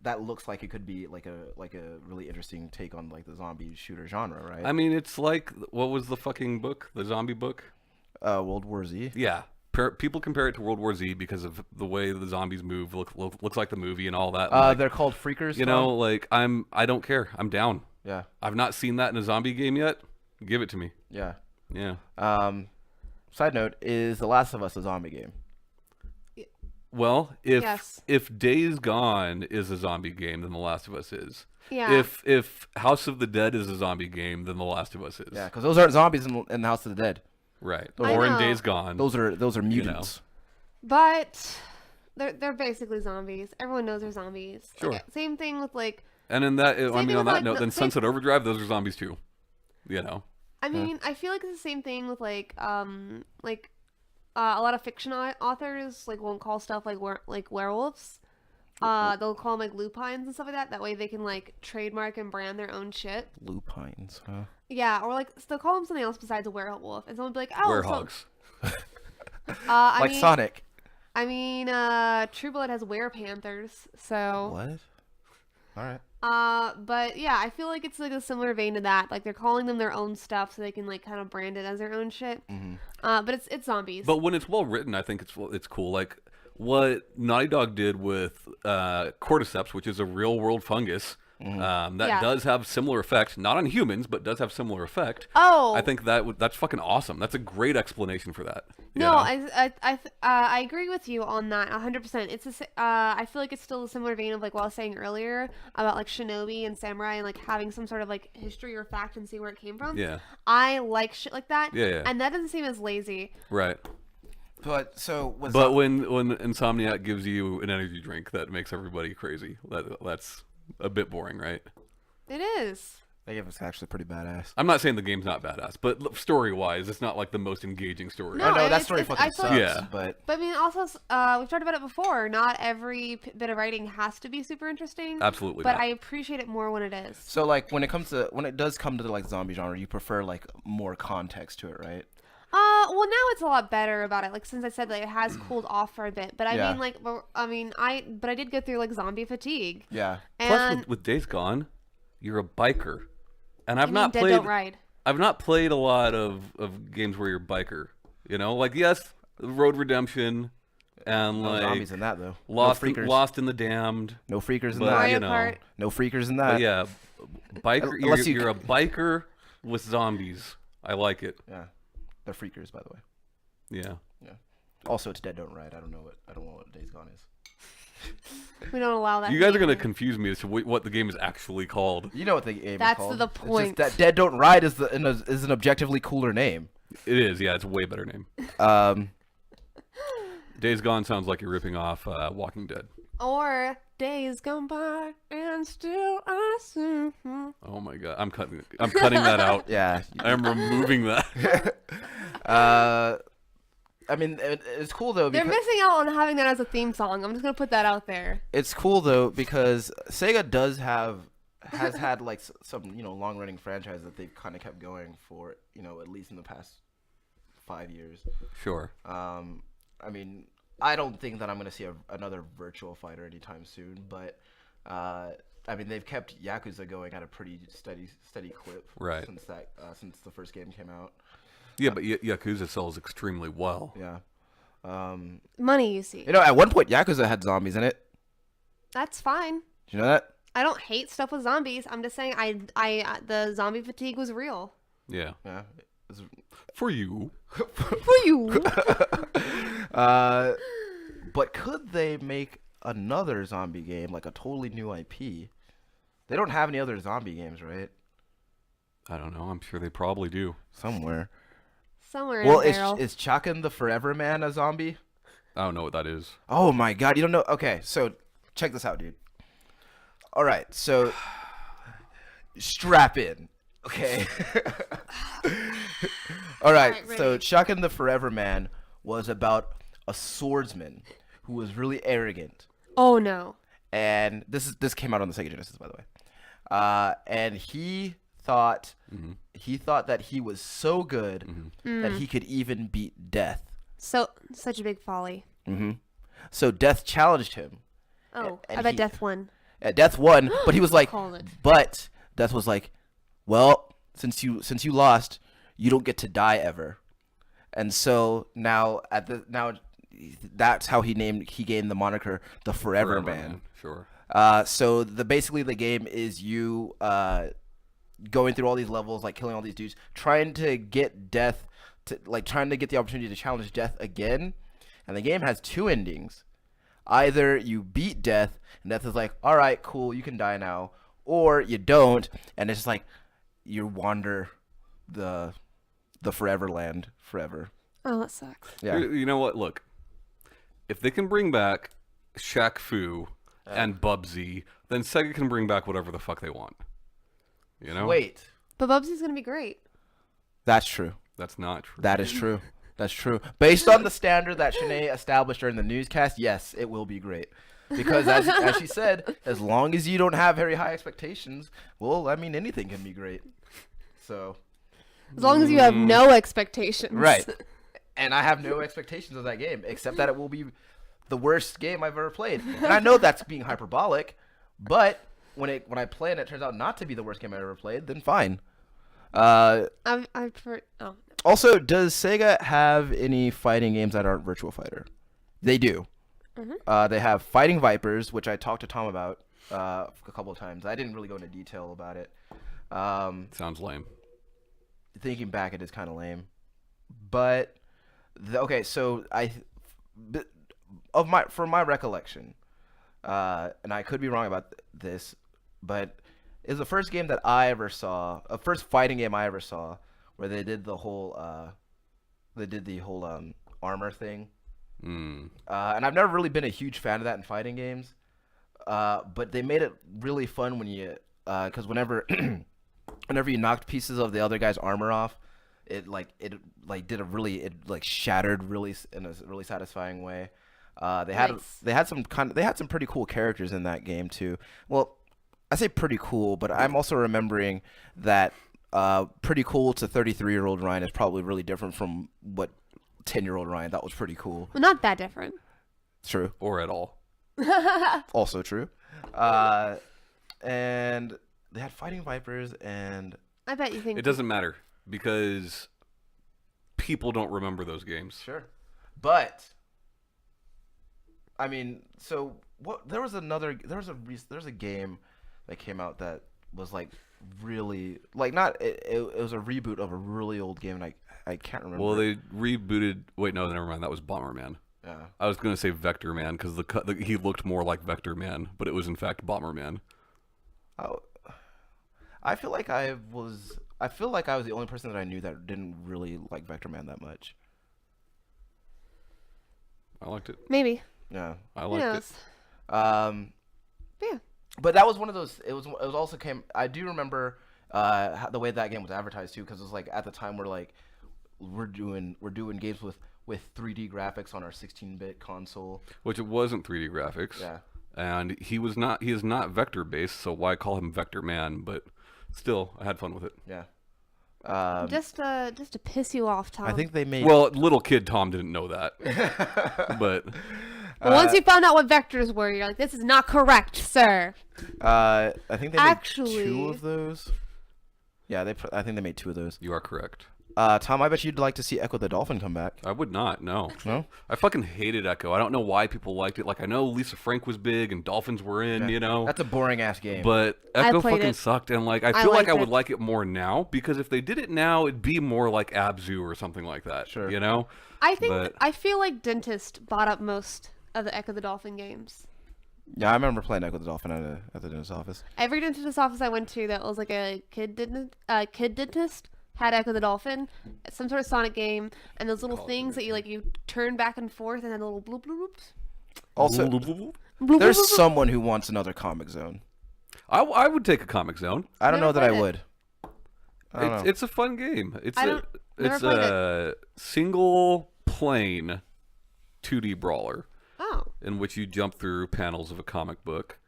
That looks like it could be like a really interesting take on like the zombie shooter genre, right? I mean, it's like, what was the fucking book? The zombie book? World War Z. Yeah. People compare it to World War Z because of the way the zombies move, looks like the movie and all that. Like, They're called freakers. you know, like I don't care. I'm down. Yeah. I've not seen that in a zombie game yet. Give it to me. Yeah. Yeah. Side note: is The Last of Us a zombie game? Well, Yes. if Days Gone is a zombie game, then The Last of Us is. Yeah. If House of the Dead is a zombie game, then The Last of Us is. Yeah, because those aren't zombies in the House of the Dead. Right. I Or in know. Days Gone. Those are mutants. But they're basically zombies. Everyone knows they're zombies. Sure. Like, same thing with like. And in that, I thing mean, with, on that like, note, the- then same- Sunset Overdrive, those are zombies too. You know. I mean, I feel like it's the same thing with like a lot of fiction authors like won't call stuff like werewolves. They'll call them like lupines and stuff like that. That way they can like trademark and brand their own shit. Lupines, huh? Yeah, or like they'll call them something else besides a werewolf, and someone will be like, "Oh, Werehogs. I mean, Sonic. I mean, True Blood has werepanthers, so. What? All right. But yeah, I feel like it's like a similar vein to that. Like they're calling them their own stuff, so they can like kind of brand it as their own shit. Mm-hmm. But it's zombies. But when it's well written, I think it's cool. Like what Naughty Dog did with cordyceps, which is a real world fungus. That Yeah. does have similar effect, not on humans, but does have similar effect. Oh, I think that's fucking awesome. That's a great explanation for that. you no, know? I agree with you on that 100%. I feel like it's still a similar vein of like what I was saying earlier about like shinobi and samurai and like having some sort of like history or fact and see where it came from. Yeah. I like shit like that. Yeah. And that doesn't seem as lazy. Right. But so was But when Insomniac gives you an energy drink that makes everybody crazy, that's a bit boring, right? It is. that game was actually pretty badass. I'm not saying the game's not badass, but story-wise, it's not like the most engaging story. No, I know that it's- story it's- fucking I feel sucks. like- Yeah. But But I mean, also, we've talked about it before. Not every bit of writing has to be super interesting. Absolutely But not. I appreciate it more when it is. so like when it does come to the like zombie genre, you prefer like more context to it, right? Well, now it's a lot better about it. Like since I said that it has cooled off for a bit. But I Yeah. mean, like, I did go through like zombie fatigue. Yeah. Plus, And with Days Gone, you're a biker, and I've you mean not Dead played. Don't Ride. I've not played a lot of games where you're a biker. You know, like yes, Road Redemption, and No like zombies in that though. Lost no freakers. Lost in the Damned. No freakers in But, that. Mario you know, Kart. No freakers in that. But yeah, biker. Unless You're you- a biker with zombies. I like it. Yeah. They're freakers, by the way. Yeah. Also, it's Dead Don't Ride. I don't know what Days Gone is. We don't allow that. You guys are gonna here. confuse me as to what the game is actually called. You know what the game That's is called. the It's just point. that Dead Don't Ride is is an objectively cooler name. It is. Yeah, it's a way better name. Days Gone sounds like you're ripping off Walking Dead. Or days gone by and still I see. Oh my god, I'm cutting that out. Yeah. I'm removing that. I mean, it's cool though. They're Because missing out on having that as a theme song. I'm just gonna put that out there. it's cool though because Sega has had like some long running franchise that they've kind of kept going for at least in the past 5 years. Sure. I mean, I don't think that I'm gonna see another Virtual Fighter anytime soon, but I mean they've kept Yakuza going at a pretty steady clip Right. since the first game came out. Yeah, but Yakuza sells extremely well. Yeah. Money, you see. At one point Yakuza had zombies in it. That's fine. Did you know that? I don't hate stuff with zombies. I'm just saying the zombie fatigue was real. Yeah. Yeah. For you. For you. But could they make another zombie game, like a totally new IP? They don't have any other zombie games, right? I don't know. I'm sure they probably do. Somewhere. Somewhere Well, in a barrel. is Chakan the Forever Man a zombie? I don't know what that is. Oh my god, you don't know? Okay, so check this out, dude. All right, so strap in, okay? All right, Alright, so ready. Chakan the Forever Man was about a swordsman who was really arrogant. Oh no. And this came out on the Sega Genesis, by the way. And he thought that he was so good that he could even beat death. So such a big folly. So death challenged him. Oh, and I bet he- Death won. Death won, but he was like, Called it. but Death was like, well, since you lost, you don't get to die ever. And so now that's how he gained the moniker the Forever Man. Sure. So basically the game is you going through all these levels, like killing all these dudes, trying to get Death trying to get the opportunity to challenge Death again. And the game has two endings. Either you beat Death and Death is like, all right, cool, you can die now, or you don't, and it's just like you wander the Forever Land forever. Oh, that sucks. Yeah. You know what? Look, if they can bring back Shaq Fu and Bubsy, then Sega can bring back whatever the fuck they want. You know? Wait. But Bubsy's gonna be great. That's true. That's not true. That is true. That's true. Based on the standard that Shanae established during the newscast, yes, it will be great. Because as she said, as long as you don't have very high expectations, well, I mean, anything can be great. So. As long as you have no expectations. Right. And I have no expectations of that game, except that it will be the worst game I've ever played. And I know that's being hyperbolic, but when I play and it turns out not to be the worst game I've ever played, then fine. I prefer. Oh. Also, does Sega have any fighting games that aren't Virtua Fighter? They do. They have Fighting Vipers, which I talked to Tom about a couple of times. I didn't really go into detail about it. Sounds lame. Thinking back, it is kind of lame. But okay, so from my recollection, and I could be wrong about this, but it's the first game that I ever saw, a first fighting game I ever saw, where they did the whole armor thing. And I've never really been a huge fan of that in fighting games, but they made it really fun when you, because whenever you knocked pieces of the other guy's armor off, it shattered really in a really satisfying way. They had some pretty cool characters in that game too. Well, I say pretty cool, but I'm also remembering that pretty cool to 33-year-old Ryan is probably really different from what 10-year-old Ryan thought was pretty cool. Well, not that different. True. Or at all. Also true. And they had Fighting Vipers, and I bet you think It doesn't matter because people don't remember those games. sure. But I mean, so what? There was a game that came out that was like really like not it was a reboot of a really old game, and I can't remember. Well, they rebooted. Wait, no, never mind. That was Bomberman. Yeah. I was gonna say Vector Man because he looked more like Vector Man, but it was in fact Bomberman. I feel like I was the only person that I knew that didn't really like Vector Man that much. I liked it. maybe. Yeah. I Who liked it. knows? Yeah. But that was one of those. It was also came. I do remember the way that game was advertised too, because it was like at the time we're doing games with 3D graphics on our 16-bit console. Which it wasn't 3D graphics. Yeah. And he is not vector based, so why call him Vector Man? But still, I had fun with it. Yeah. Just to piss you off, Tom. I think they made. Well, little kid Tom didn't know that. But But once you found out what vectors were, you're like, this is not correct, sir. I think they made Actually- 2 of those. Yeah, I think they made 2 of those. you are correct. Tom, I bet you'd like to see Echo the Dolphin come back. I would not. No. No? I fucking hated Echo. I don't know why people liked it. Like I know Lisa Frank was big and Dolphins were in. You know. That's a boring ass game. But I Echo played fucking it. sucked, and like I I feel like liked I would it. like it more now because if they did it now, it'd be more like Abzu or something like that. Sure. You know. I think But- I feel like Dentist bought up most of the Echo the Dolphin games. Yeah, I remember playing Echo the Dolphin at the dentist's office. Every dentist office I went to that was like a kid dentist had Echo the Dolphin, some sort of Sonic game, and those little things that you turn back and forth and then little bloop bloop bloops. Also, Bloop, bloop, there's bloop, bloop. someone who wants another Comic Zone. I would take a Comic Zone. I don't know Never that I played it. would. I don't know. It's a fun game. It's never played a single plane 2D brawler Oh, in which you jump through panels of a comic book.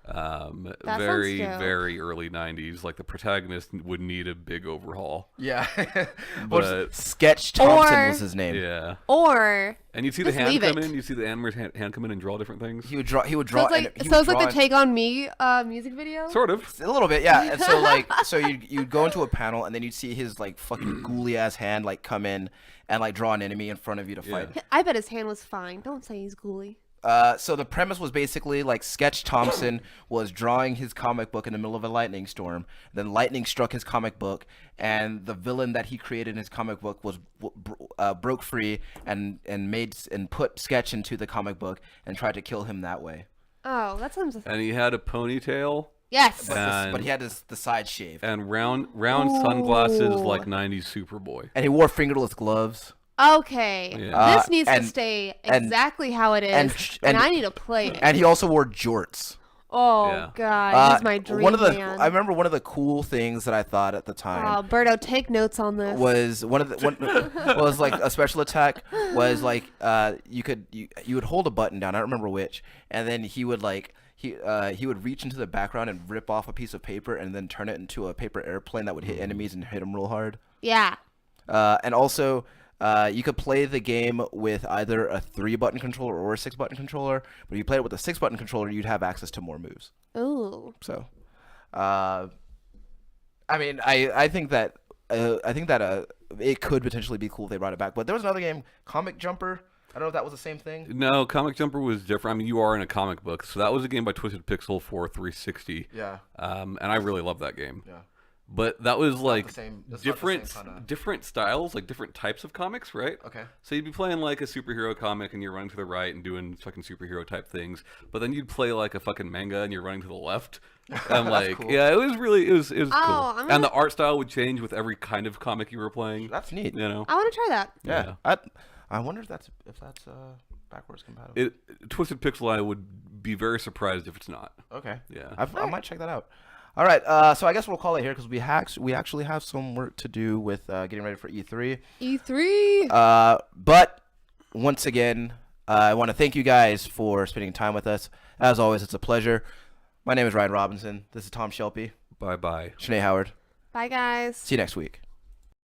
sounds Very, dope. very early 90s. Like the protagonist would need a big overhaul. Yeah. But Sketch Thompson Or- was his name. yeah. or And you'd see the Just hand leave come it. in. You see the animator's hand come in and draw different things. He would draw. so and it's he like would draw the Take on Me music video. Sort of. a little bit, yeah. And so you'd go into a panel and then you'd see his like fucking ghouly ass hand like come in and like draw an enemy in front of you to fight. I bet his hand was fine. Don't say he's ghouly. So the premise was basically like Sketch Thompson was drawing his comic book in the middle of a lightning storm. Then lightning struck his comic book, and the villain that he created in his comic book was broke free and put Sketch into the comic book and tried to kill him that way. Oh, that sounds. And he had a ponytail Yes. But he had the side shave, and round sunglasses Ooh. like 90s Superboy. and he wore fingerless gloves. Okay. Yeah. This needs to and- stay and- exactly how it is, and- and and- I need to play it. And he also wore jorts. Oh Yeah. God, he's my dream man. I remember one of the cool things that I thought at the time. Oh, Berto, take notes on this. Was was like a special attack was like you would hold a button down, I don't remember which, and then he would like he would reach into the background and rip off a piece of paper and then turn it into a paper airplane that would hit enemies and hit them real hard. Yeah. And also you could play the game with either a 3-button controller or a 6-button controller, but if you played it with a 6-button controller, you'd have access to more moves. Ooh. So, I mean, I think that it could potentially be cool if they brought it back. But there was another game, Comic Jumper. I don't know if that was the same thing. No, Comic Jumper was different. I mean, you are in a comic book, so that was a game by Twisted Pixel for 360. Yeah. And I really love that game. Yeah. But that was like the same- it's not the different same kinda- different styles, like different types of comics, right? Okay. So you'd be playing like a superhero comic and you're running to the right and doing fucking superhero type things. But then you'd play like a fucking manga and you're running to the left. And like, cool. yeah, it was really it was cool. I'm And the art style would change with every kind of comic you were playing. That's neat. You know, I want to try that. Yeah. I wonder if that's backwards compatible. Twisted Pixel, I would be very surprised if it's not. Okay. Yeah. I might check that out. All right. So I guess we'll call it here because we actually have some work to do with getting ready for E3. E3. But once again, I want to thank you guys for spending time with us. As always, it's a pleasure. My name is Ryan Robinson. This is Tom Shelby. Bye bye. Shanae Howard. Bye, guys. See you next week.